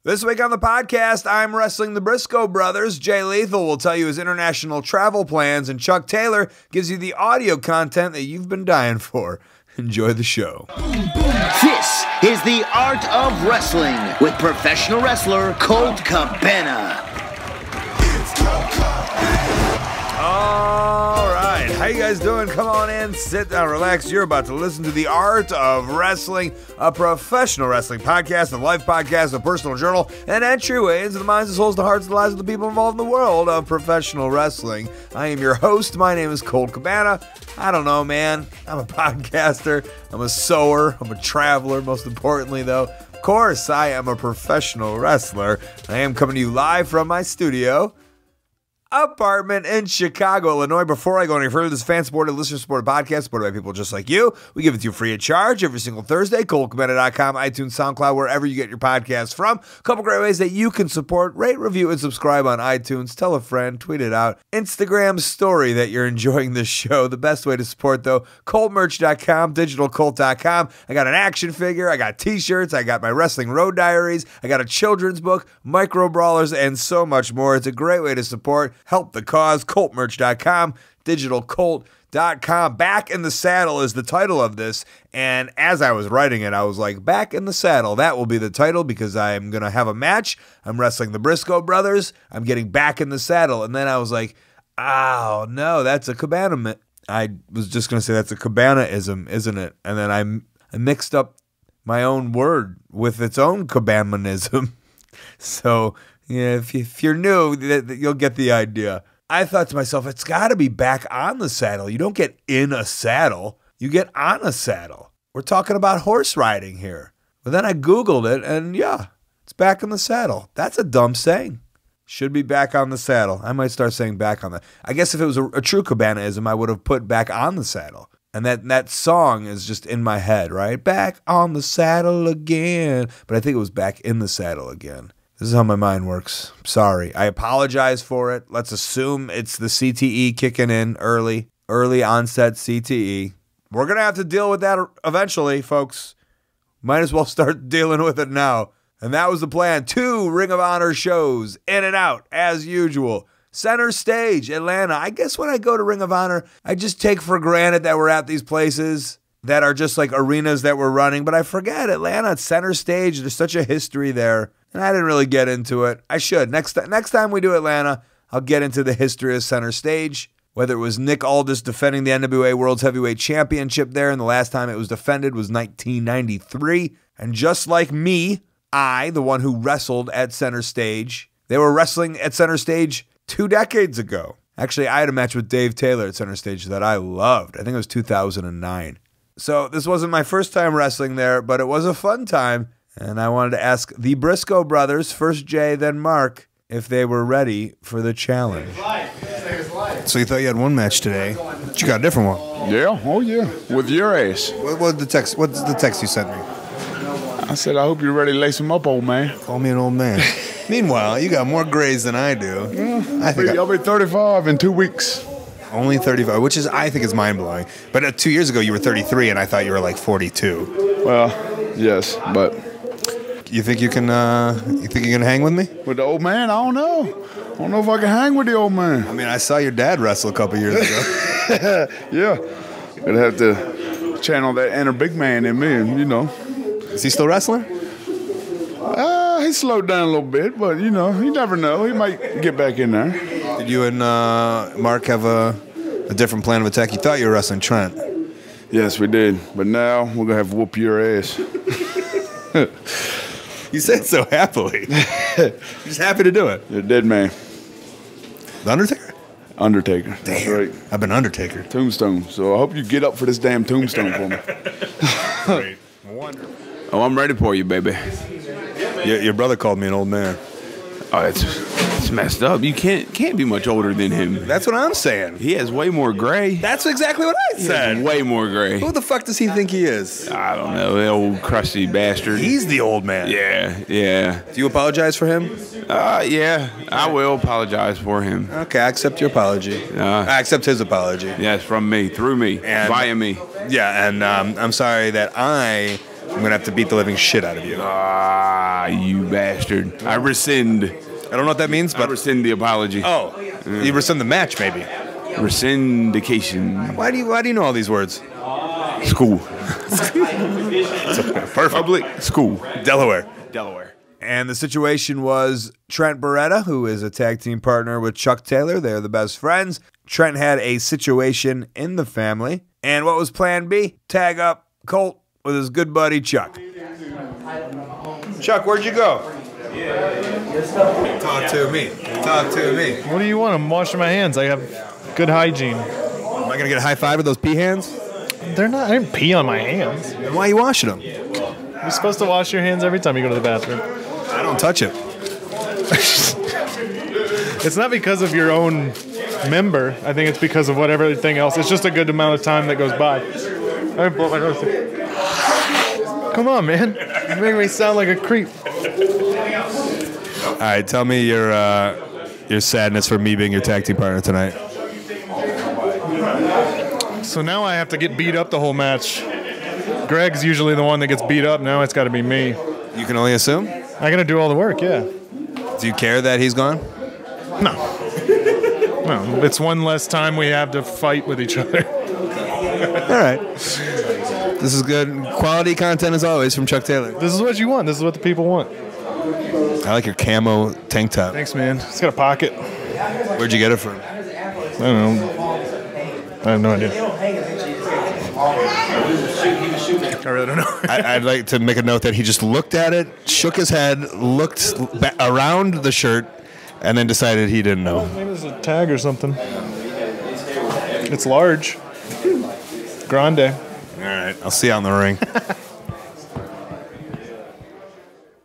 This week on the podcast, I'm wrestling the Briscoe brothers. Jay Lethal will tell you his international travel plans, and Chuck Taylor gives you the audio content that you've been dying for. Enjoy the show. This is The Art of Wrestling with professional wrestler Colt Cabana. All right, how you guys doing? Come on in, sit down, relax. You're about to listen to The Art of Wrestling, a professional wrestling podcast, a life podcast, a personal journal, an entryway into the minds, the souls, the hearts, and the lives of the people involved in the world of professional wrestling. I am your host. My name is Colt Cabana. I don't know, man. I'm a podcaster. I'm a sewer. I'm a traveler, most importantly, though. Of course, I am a professional wrestler. I am coming to you live from my studio apartment in Chicago, Illinois. Before I go any further, this is fan-supported, listener-supported podcast supported by people just like you. We give it to you free of charge every single Thursday. ColtCabana.com, iTunes, SoundCloud, wherever you get your podcasts from. A couple great ways that you can support. Rate, review, and subscribe on iTunes. Tell a friend. Tweet it out. Instagram story that you're enjoying this show. The best way to support, though, ColtMerch.com, DigitalColt.com. I got an action figure. I got t-shirts. I got my Wrestling Road Diaries. I got a children's book, Micro Brawlers, and so much more. It's a great way to support. Help the cause. ColtMerch.com, DigitalColt.com. Back in the Saddle is the title of this, and as I was writing it, I was like, Back in the Saddle. That will be the title because I'm going to have a match. I'm wrestling the Briscoe brothers. I'm getting back in the saddle. And then I was like, oh, no, that's a Cabana. I was just going to say that's a Cabana-ism, isn't it? And then I mixed up my own word with its own Cabana-ism. So yeah, if you're new, you'll get the idea. I thought to myself, it's got to be back on the saddle. You don't get in a saddle. You get on a saddle. We're talking about horse riding here. But then I Googled it, and yeah, it's back in the saddle. That's a dumb saying. Should be back on the saddle. I might start saying back on the... I guess if it was a true Cabana-ism, I would have put back on the saddle. And that song is just in my head, right? Back on the saddle again. But I think it was back in the saddle again. This is how my mind works. Sorry. I apologize for it. Let's assume it's the CTE kicking in early onset CTE. We're going to have to deal with that eventually, folks. Might as well start dealing with it now. And that was the plan. 2 Ring of Honor shows in and out as usual. Center Stage, Atlanta. I guess when I go to Ring of Honor, I just take for granted that we're at these places that are just like arenas that we're running. But I forget Atlanta, Center Stage. There's such a history there. And I didn't really get into it. I should. Next time we do Atlanta, I'll get into the history of Center Stage. Whether it was Nick Aldis defending the NWA World's Heavyweight Championship there, and the last time it was defended was 1993. And just like me, I, the one who wrestled at Center Stage, they were wrestling at Center Stage 2 decades ago. Actually, I had a match with Dave Taylor at Center Stage that I loved. I think it was 2009. So this wasn't my first time wrestling there, but it was a fun time. And I wanted to ask the Briscoe brothers, first Jay, then Mark, if they were ready for the challenge. So you thought you had one match today, but you got a different one. Yeah, oh yeah, with your ass. What's the text you sent me? I said, I hope you're ready to lace him up, old man. Call me an old man. Meanwhile, you got more grays than I do. Yeah, I'll be 35 in 2 weeks. Only 35, which is, I think, is mind-blowing. But 2 years ago, you were 33, and I thought you were like 42. Well, yes, but... You think you can hang with me? With the old man? I don't know. I don't know if I can hang with the old man. I mean, I saw your dad wrestle a couple years ago. Yeah. I'd have to channel that inner big man in me, you know. Is he still wrestling? He slowed down a little bit, but, you know, you never know. He might get back in there. Did you and Mark have a different plan of attack? You thought you were wrestling Trent. Yes, we did. But now we're going to have to whoop your ass. You said so happily. Just happy to do it. You're a dead man. The Undertaker? Undertaker. That's Damn. right. I've been Undertaker. Tombstone. So I hope you get up for this damn tombstone for me. Great. Wonderful. Oh, I'm ready for you, baby. Your brother called me an old man. Oh, it's messed up. You can't be much older than him. That's what I'm saying. He has way more gray. That's exactly what I said. He has way more gray. Who the fuck does he think he is? I don't know. The old crusty bastard. He's the old man. Yeah. Do you apologize for him? Yeah. I will apologize for him. Okay, I accept your apology. I accept his apology. Yes, from me, through me, And- via me. Yeah, and I'm sorry that I I'm gonna have to beat the living shit out of you. Ah, you bastard. I rescind. I don't know what that means, I but rescind the apology. oh, you rescind the match, maybe. Rescindication. Why do you know all these words? School. Perfect. Public school. Delaware. And the situation was Trent Beretta, who is a tag team partner with Chuck Taylor. They're the best friends. Trent had a situation in the family. And what was plan B? Tag up Colt with his good buddy Chuck. Chuck, where'd you go? Talk to me. What do you want? I'm washing my hands. I have good hygiene. Am I gonna get a high five with those pee hands? They're not. I didn't pee on my hands. Then why are you washing them? You're supposed to wash your hands every time you go to the bathroom. I don't touch it. It's not because of your own member. I think it's because of whatever everything else. It's just a good amount of time that goes by. I blow my nose. Come on, man. You make me sound like a creep. All right, tell me your sadness for me being your tag team partner tonight. So now I have to get beat up the whole match. Greg's usually the one that gets beat up. Now it's got to be me. You can only assume? I got to do all the work, yeah. Do you care that he's gone? No. No, it's one less time we have to fight with each other. All right. This is good. Quality content as always from Chuck Taylor. This is what you want. This is what the people want. I like your camo tank top. Thanks, man. It's got a pocket. Where'd you get it from? I don't know. I have no idea. I really don't know. I'd like to make a note that he just looked at it, shook his head, looked around the shirt, and then decided he didn't know. Maybe it's a tag or something. It's large. Grande. All right, I'll see you out in the ring.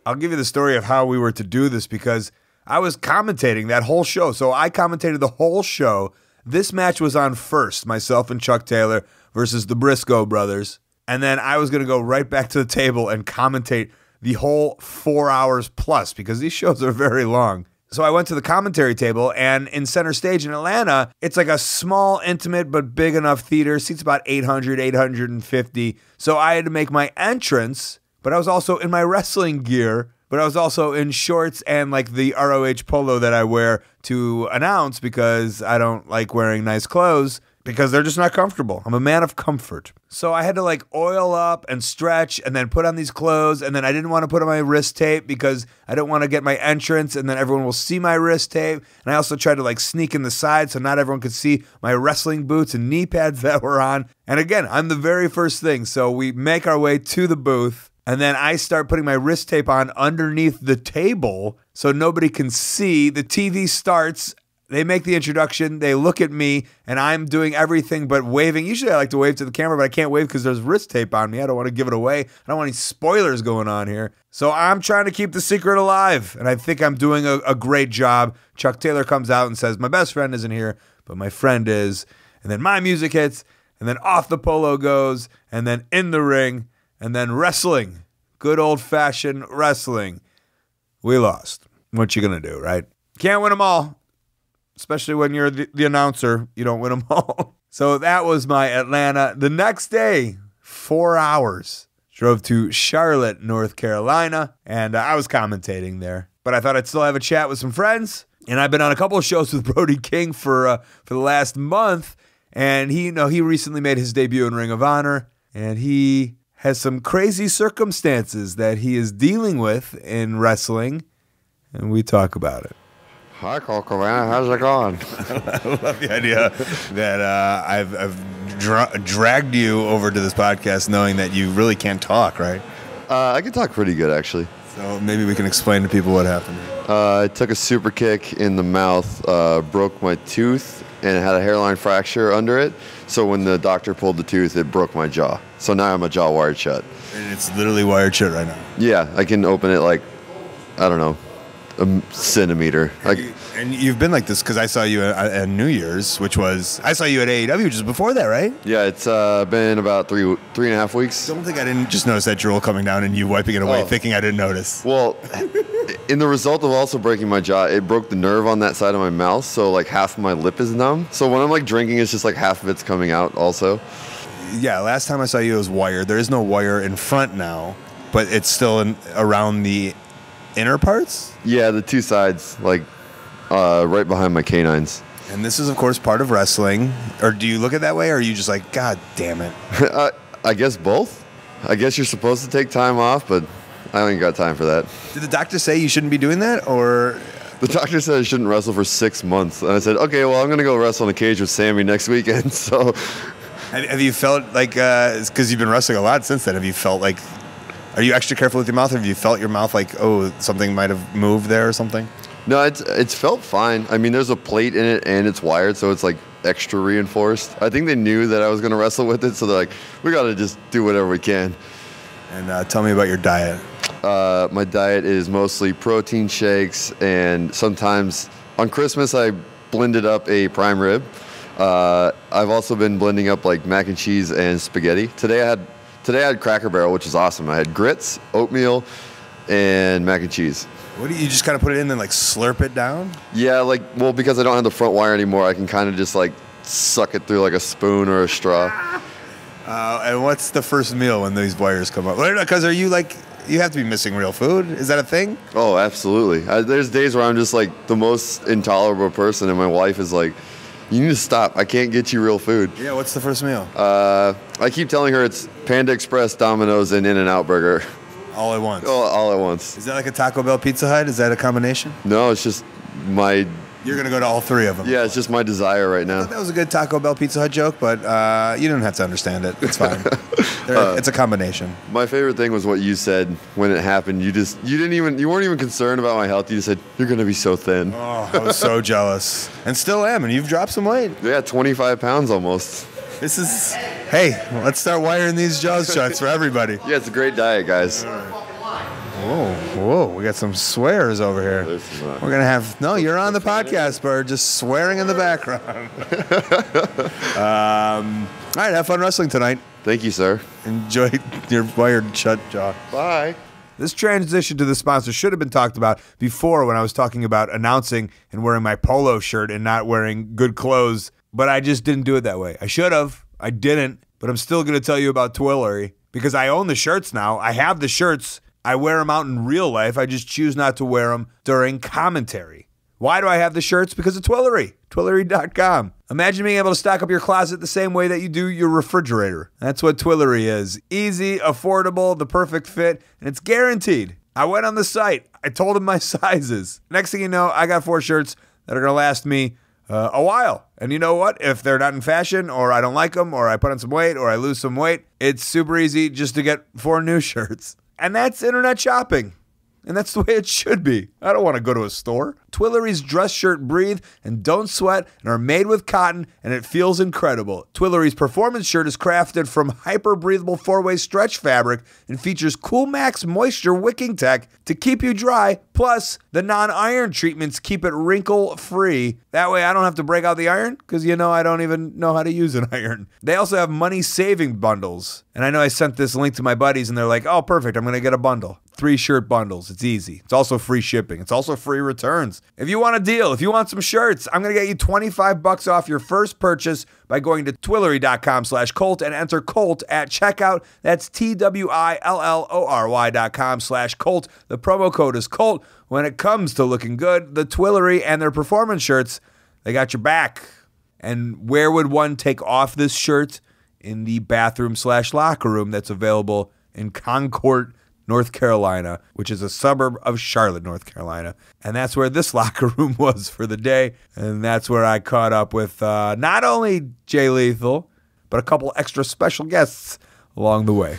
I'll give you the story of how we were to do this because I was commentating that whole show. So I commentated the whole show. This match was on first, myself and Chuck Taylor versus the Briscoe brothers. And then I was going to go right back to the table and commentate the whole 4 hours plus because these shows are very long. So I went to the commentary table, and in center stage in Atlanta, it's like a small, intimate, but big enough theater. Seats about 800, 850. So I had to make my entrance, but I was also in my wrestling gear, but I was also in shorts and like the ROH polo that I wear to announce because I don't like wearing nice clothes because they're just not comfortable. I'm a man of comfort. So I had to like oil up and stretch and then put on these clothes, and then I didn't want to put on my wrist tape because I don't want to get my entrance and then everyone will see my wrist tape. And I also tried to like sneak in the side so not everyone could see my wrestling boots and knee pads that were on. And again, I'm the very first thing. So we make our way to the booth, and then I start putting my wrist tape on underneath the table so nobody can see. The TV starts. They make the introduction, they look at me, and I'm doing everything but waving. Usually I like to wave to the camera, but I can't wave because there's wrist tape on me. I don't want to give it away. I don't want any spoilers going on here. So I'm trying to keep the secret alive, and I think I'm doing a great job. Chuck Taylor comes out and says, my best friend isn't here, but my friend is. And then my music hits, and then off the polo goes, and then in the ring, and then wrestling. Good old-fashioned wrestling. We lost. What you going to do, right? Can't win them all. Especially when you're the announcer, you don't win them all. So that was my Atlanta. The next day, 4 hours, drove to Charlotte, North Carolina, and I was commentating there. But I thought I'd still have a chat with some friends, and I've been on a couple of shows with Brody King for the last month, and he recently made his debut in Ring of Honor, and he has some crazy circumstances that he is dealing with in wrestling, and we talk about it. Hi, Colt Cabana. How's it going? I love the idea that I've dragged you over to this podcast knowing that you really can't talk, right? I can talk pretty good, actually. So maybe we can explain to people what happened. I took a super kick in the mouth, broke my tooth, and it had a hairline fracture under it. So when the doctor pulled the tooth, it broke my jaw. So now I'm a jaw wired shut. And it's literally wired shut right now. Yeah, I can open it like, I don't know, a centimeter. And you've been like this because I saw you at New Year's, I saw you at AEW, which is before that, right? Yeah, it's been about three and a half weeks. Don't think I didn't just notice that drool coming down and you wiping it away, thinking I didn't notice. Well, in the result of also breaking my jaw, it broke the nerve on that side of my mouth, so like half of my lip is numb. So when I'm like drinking, it's just like half of it's coming out also. Yeah, last time I saw you, it was wired. There is no wire in front now. but it's still around the inner parts? Yeah, the two sides, like right behind my canines. And this is, of course, part of wrestling. Or do you look at it that way, or are you just like, God damn it? I guess both. I guess you're supposed to take time off, but I ain't got time for that. Did the doctor say you shouldn't be doing that, or? The doctor said I shouldn't wrestle for 6 months. And I said, okay, well, I'm going to go wrestle in a cage with Sammy next weekend. So, Have you felt like, because you've been wrestling a lot since then, have you felt like, are you extra careful with your mouth? Or have you felt your mouth like, oh, something might have moved there or something? No, it's felt fine. I mean, there's a plate in it and it's wired, so it's like extra reinforced. I think they knew that I was going to wrestle with it, so they're like, we got to just do whatever we can. And tell me about your diet. My diet is mostly protein shakes, and sometimes on Christmas I blended up a prime rib. I've also been blending up like mac and cheese and spaghetti. Today I had Cracker Barrel, which is awesome. I had grits, oatmeal, and mac and cheese. What do you just kind of put it in and like slurp it down? Yeah, well, because I don't have the front wire anymore, I can kind of just like suck it through like a spoon or a straw. And what's the first meal when these wires come up? Because are you like, you have to be missing real food? Is that a thing? Oh, absolutely. There's days where I'm just like the most intolerable person, and my wife is like, you need to stop. I can't get you real food. Yeah, what's the first meal? I keep telling her it's Panda Express, Domino's, and In-N-Out Burger. All at once? Oh, all at once. Is that like a Taco Bell Pizza Hut? Is that a combination? No, it's just my... You're going to go to all three of them? Yeah, it's just my desire right now. That was a good Taco Bell Pizza Hut joke, but you didn't have to understand it. It's fine. It's a combination. My favorite thing was what you said when it happened. You weren't even concerned about my health. You just said, you're going to be so thin. Oh, I was so jealous. And still am, and you've dropped some weight. Yeah, 25 pounds almost. This is... Hey, let's start wiring these jaws shut for everybody. Yeah, it's a great diet, guys. Whoa, we got some swears over here. We're going to have... No, you're on the podcast, Bird, just swearing in the background. All right, have fun wrestling tonight. Thank you, sir. Enjoy your wired shut jaw. Bye. This transition to the sponsor should have been talked about before when I was talking about announcing and wearing my polo shirt and not wearing good clothes, but I just didn't do it that way. I should have. I didn't, but I'm still going to tell you about Twillery because I own the shirts now. I have the shirts. I wear them out in real life. I just choose not to wear them during commentary. Why do I have the shirts? Because of Twillery. Twillery.com. Imagine being able to stock up your closet the same way that you do your refrigerator. That's what Twillery is. Easy, affordable, the perfect fit, and it's guaranteed. I went on the site. I told them my sizes. Next thing you know, I got 4 shirts that are going to last me a while. And you know what? If they're not in fashion, or I don't like them, or I put on some weight, or I lose some weight, it's super easy just to get 4 new shirts. And that's internet shopping. And that's the way it should be. I don't want to go to a store. Twillery's dress shirt breathe and don't sweat and are made with cotton, and it feels incredible. Twillery's performance shirt is crafted from hyper-breathable 4-way stretch fabric and features Cool Max moisture wicking tech to keep you dry, plus the non-iron treatments keep it wrinkle-free. That way I don't have to break out the iron because, I don't even know how to use an iron. They also have money-saving bundles. And I know I sent this link to my buddies, and they're like, oh, perfect, I'm going to get a bundle. 3 shirt bundles. It's easy. It's also free shipping. It's also free returns. If you want a deal, if you want some shirts, I'm going to get you $25 off your first purchase by going to Twillery.com/Colt and enter Colt at checkout. That's TWILLORY.com/Colt. The promo code is Colt. When it comes to looking good, the Twillery and their performance shirts, they got your back. And where would one take off this shirt? In the bathroom/locker room that's available in Concord, North Carolina, which is a suburb of Charlotte, North Carolina. And that's where this locker room was for the day. And that's where I caught up with not only Jay Lethal, but a couple extra special guests along the way.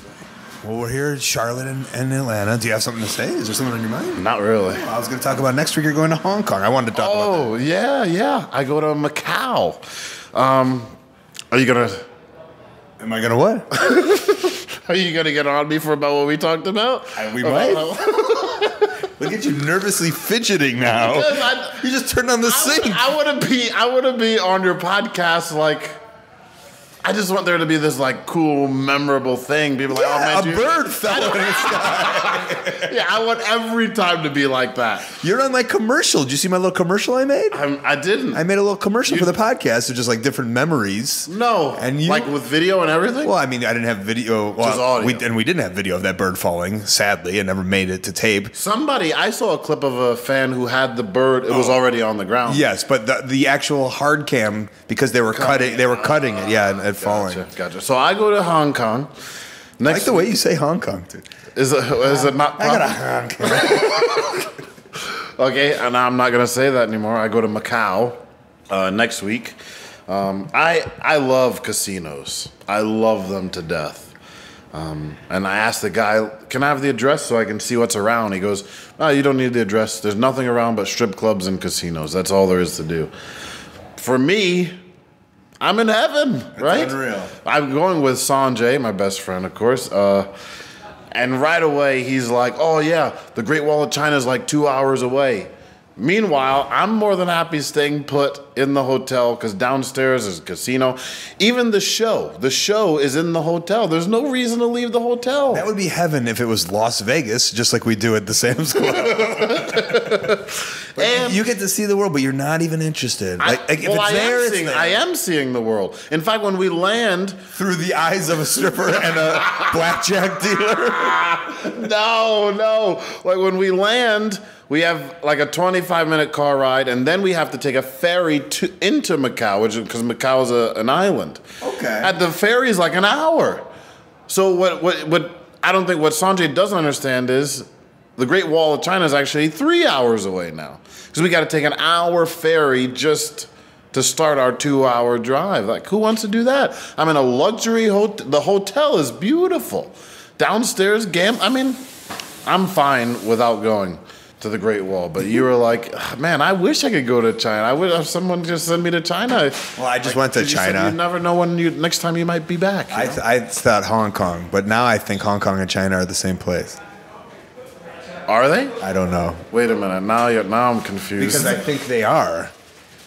Well, we're here in Charlotte and Atlanta. Do you have something to say? Is there something on your mind? Not really. Well, I was going to talk about next week you're going to Hong Kong. I wanted to talk about that. Oh, yeah. I go to Macau. Are you going to... Am I going to what? Are you going to get on me for about what we talked about? We might. Look at you nervously fidgeting now. You just turned on the sync. I want to be on your podcast like... I just want there to be this like cool, memorable thing. People are like, oh man, a bird fell in the sky. Yeah, I want every time to be like that. You're on my commercial. Did you see my little commercial I made? I didn't. I made a little commercial for the podcast of just like different memories. No, and you, like with video and everything. Well, I mean, I didn't have video. Well, just audio. We didn't have video of that bird falling. Sadly, it never made it to tape. I saw a clip of a fan who had the bird. It was already on the ground. Yes, but the actual hard cam, because they were cutting it. Yeah, and falling. Gotcha. So I go to Hong Kong. I like the way you say Hong Kong, dude. Is it not? I got a Hong Kong. Okay, and I'm not gonna say that anymore. I go to Macau next week. I love casinos. I love them to death. And I asked the guy, "Can I have the address so I can see what's around?" He goes, "Oh, you don't need the address. There's nothing around but strip clubs and casinos. That's all there is to do." For me, I'm in heaven, right? Unreal. I'm going with Sanjay, my best friend, of course. And right away, he's like, oh, yeah, the Great Wall of China is like 2 hours away. Meanwhile, I'm more than happy staying put in the hotel because downstairs is a casino. Even the show is in the hotel. There's no reason to leave the hotel. That would be heaven if it was Las Vegas, just like we do at the Sam's Club. And you get to see the world, but you're not even interested. I am seeing the world. In fact, when we land through the eyes of a stripper and a blackjack dealer. No. Like when we land, we have like a 25-minute car ride, and then we have to take a ferry into Macau, because Macau is an island. Okay. At the ferry is like an hour. So what I don't think what Sanjay doesn't understand is the Great Wall of China is actually 3 hours away now, because we got to take an hour ferry just to start our 2-hour drive. Like, who wants to do that? I'm in a luxury hotel. The hotel is beautiful. Downstairs, I mean, I'm fine without going to the Great Wall, but you were like, man, I wish I could go to China. I would have someone just send me to China. Well, I just went to China. You never know when next time you might be back. I thought Hong Kong, but now I think Hong Kong and China are the same place. Are they? I don't know. Wait a minute. Now I'm confused. Because I think they are.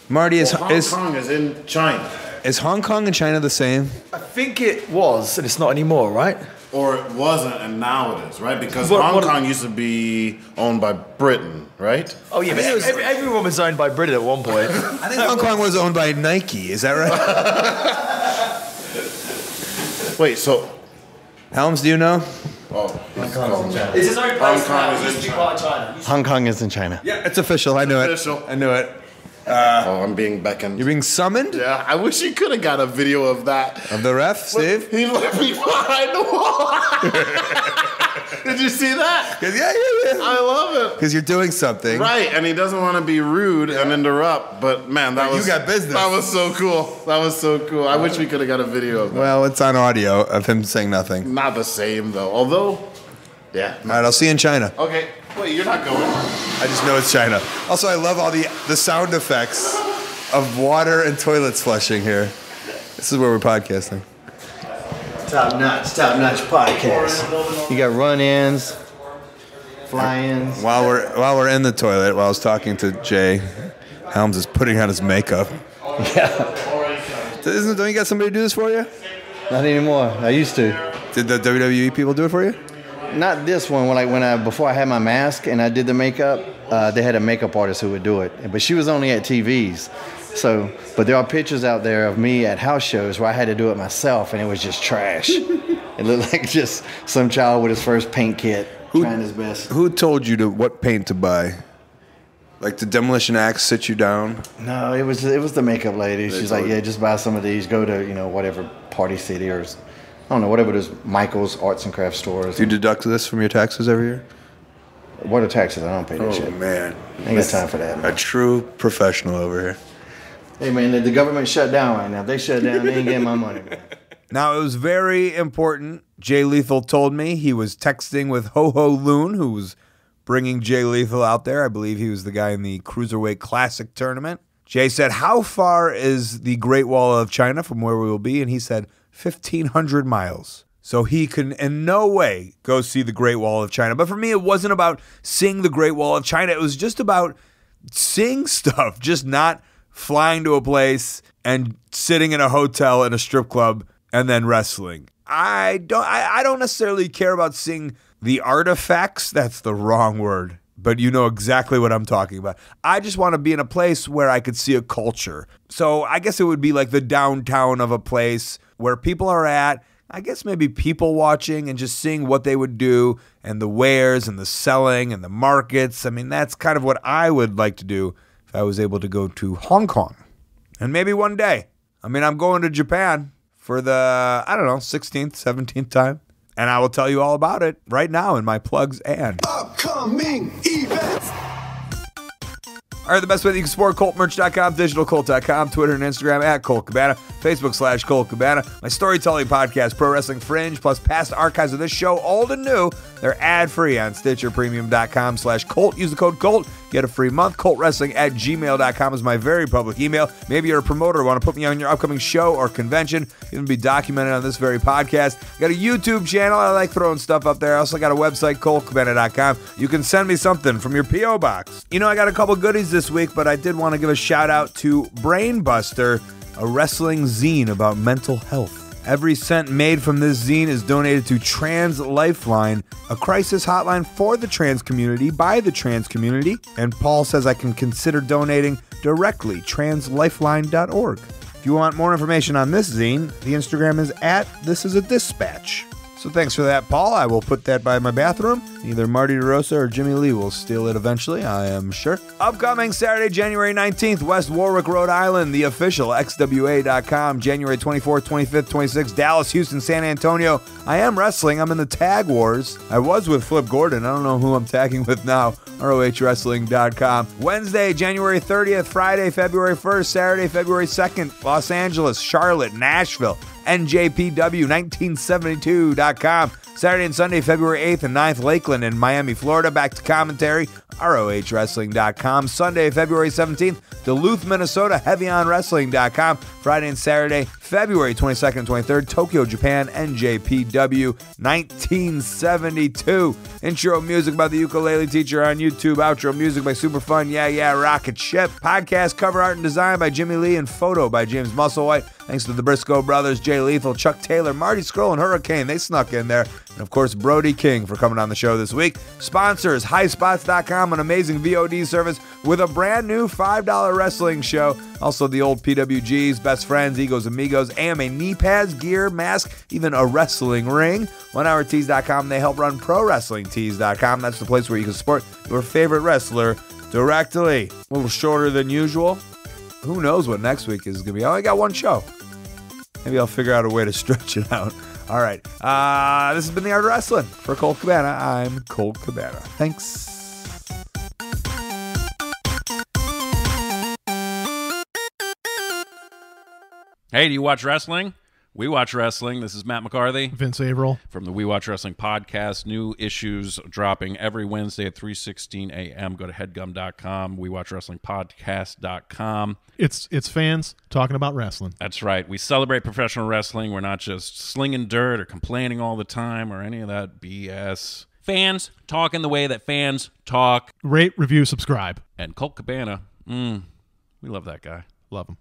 Marty, Hong Kong is in China. Is Hong Kong and China the same? I think it was, and it's not anymore, right? Or it wasn't, and now it is, right? Because Hong Kong used to be owned by Britain, right? Oh, yeah, but everyone was owned by Britain at one point. I think Hong Kong was owned by Nike. Is that right? Wait, so... Helms, do you know? Oh, It's his own place now. It used to be part of China. Hong Kong is in China. Yeah, it's official. I knew it. I knew it. I'm being beckoned. You're being summoned? Yeah, I wish you could have got a video of that. Of the ref, Steve? He left me behind the wall. Did you see that? Yeah. I love it. Because you're doing something. Right, and he doesn't want to be rude and interrupt, but man, you got business. That was so cool. I wish we could have got a video of that. Well, it's on audio of him saying nothing. Not the same, though. Although, yeah. All right, I'll see you in China. Okay. Wait, you're not going? I just know it's China. Also, I love all the sound effects of water and toilets flushing here. This is where we're podcasting. Top notch podcast. You got run-ins, fly-ins. While we're in the toilet, while I was talking to Jay, Helms is putting on his makeup. Yeah. Don't you got somebody to do this for you? Not anymore. I used to. Did the WWE people do it for you? Not this one. Before I had my mask and I did the makeup, they had a makeup artist who would do it. But she was only at TVs. But there are pictures out there of me at house shows where I had to do it myself, and it was just trash. It looked like just some child with his first paint kit trying his best. Who told you what paint to buy? Like the Demolition Axe sit you down? No, it was the makeup lady. She's like, yeah, just buy some of these. Go to whatever Party City or I don't know, whatever it is, Michael's Arts and Crafts stores. Do you deduct this from your taxes every year? What are taxes? I don't pay that shit. Oh, man. Ain't got time for that, man. A true professional over here. Hey, man, the government shut down right now. If they shut down, they ain't getting my money, man. Now, it was very important. Jay Lethal told me he was texting with Ho Ho Loon, who was bringing Jay Lethal out there. I believe he was the guy in the Cruiserweight Classic tournament. Jay said, how far is the Great Wall of China from where we will be? And he said, 1,500 miles. So he can in no way go see the Great Wall of China. But for me, it wasn't about seeing the Great Wall of China. It was just about seeing stuff, just not flying to a place and sitting in a hotel in a strip club and then wrestling. I don't necessarily care about seeing the artifacts. That's the wrong word, but you know exactly what I'm talking about. I just want to be in a place where I could see a culture. So I guess it would be like the downtown of a place where people are at. I guess maybe people watching and just seeing what they would do and the wares and the selling and the markets. I mean, that's kind of what I would like to do if I was able to go to Hong Kong. And maybe one day. I mean, I'm going to Japan for the, 16th, 17th time. And I will tell you all about it right now in my plugs and upcoming events. All right, the best way that you can support ColtMerch.com, digitalcolt.com, Twitter and Instagram at Colt Cabana, Facebook /Colt Cabana, my storytelling podcast, Pro Wrestling Fringe, plus past archives of this show, old and new. They're ad-free on StitcherPremium.com/Colt. Use the code COLT. Get a free month. ColtWrestling@gmail.com is my very public email. Maybe you're a promoter or want to put me on your upcoming show or convention. Even be documented on this very podcast. Got a YouTube channel. I like throwing stuff up there. I also got a website, ColtCabana.com. You can send me something from your P.O. box. You know, I got a couple goodies this week, but I did want to give a shout out to Brainbuster, a wrestling zine about mental health. Every cent made from this zine is donated to Trans Lifeline, a crisis hotline for the trans community by the trans community. And Paul says I can consider donating directly, translifeline.org. If you want more information on this zine, the Instagram is @thisisadispatch. So thanks for that, Paul. I will put that by my bathroom. Either Marty DeRosa or Jimmy Lee will steal it eventually, I am sure. Upcoming Saturday, January 19th, West Warwick, Rhode Island, the official XWA.com. January 24th, 25th, 26th, Dallas, Houston, San Antonio. I am wrestling. I'm in the Tag Wars. I was with Flip Gordon. I don't know who I'm tagging with now. ROHWrestling.com. Wednesday, January 30th, Friday, February 1st, Saturday, February 2nd, Los Angeles, Charlotte, Nashville. NJPW1972.com. Saturday and Sunday, February 8th and 9th, Lakeland and Miami, Florida. Back to commentary, ROHWrestling.com. Sunday, February 17th, Duluth, Minnesota, HeavyOnWrestling.com. Friday and Saturday, February 22nd and 23rd, Tokyo, Japan, NJPW 1972. Intro music by the Ukulele Teacher on YouTube. Outro music by Superfun, Yeah Yeah Rocket Ship. Podcast cover art and design by Jimmy Lee and photo by James Musselwhite. Thanks to the Briscoe brothers, Jay Lethal, Chuck Taylor, Marty Scroll, and Hurricane. They snuck in there. And of course, Brody King for coming on the show this week. Sponsors, HighSpots.com, an amazing VOD service with a brand new $5 wrestling show. Also, the old PWGs, Best Friends, Egos Amigos, AMA knee pads, gear, mask, even a wrestling ring. OneHourTees.com, they help run ProWrestlingTees.com. That's the place where you can support your favorite wrestler directly. A little shorter than usual. Who knows what next week is going to be? I only got one show. Maybe I'll figure out a way to stretch it out. All right. This has been The Art of Wrestling. For Colt Cabana, I'm Colt Cabana. Thanks. Hey, do you watch wrestling? We watch wrestling. This is Matt McCarthy. Vince Averill. From the We Watch Wrestling podcast. New issues dropping every Wednesday at 3:16 a.m. Go to headgum.com, WeWatchWrestlingPodcast.com. It's fans talking about wrestling. That's right. We celebrate professional wrestling. We're not just slinging dirt or complaining all the time or any of that BS. Fans talking the way that fans talk. Rate, review, subscribe. And Colt Cabana, we love that guy. Love him.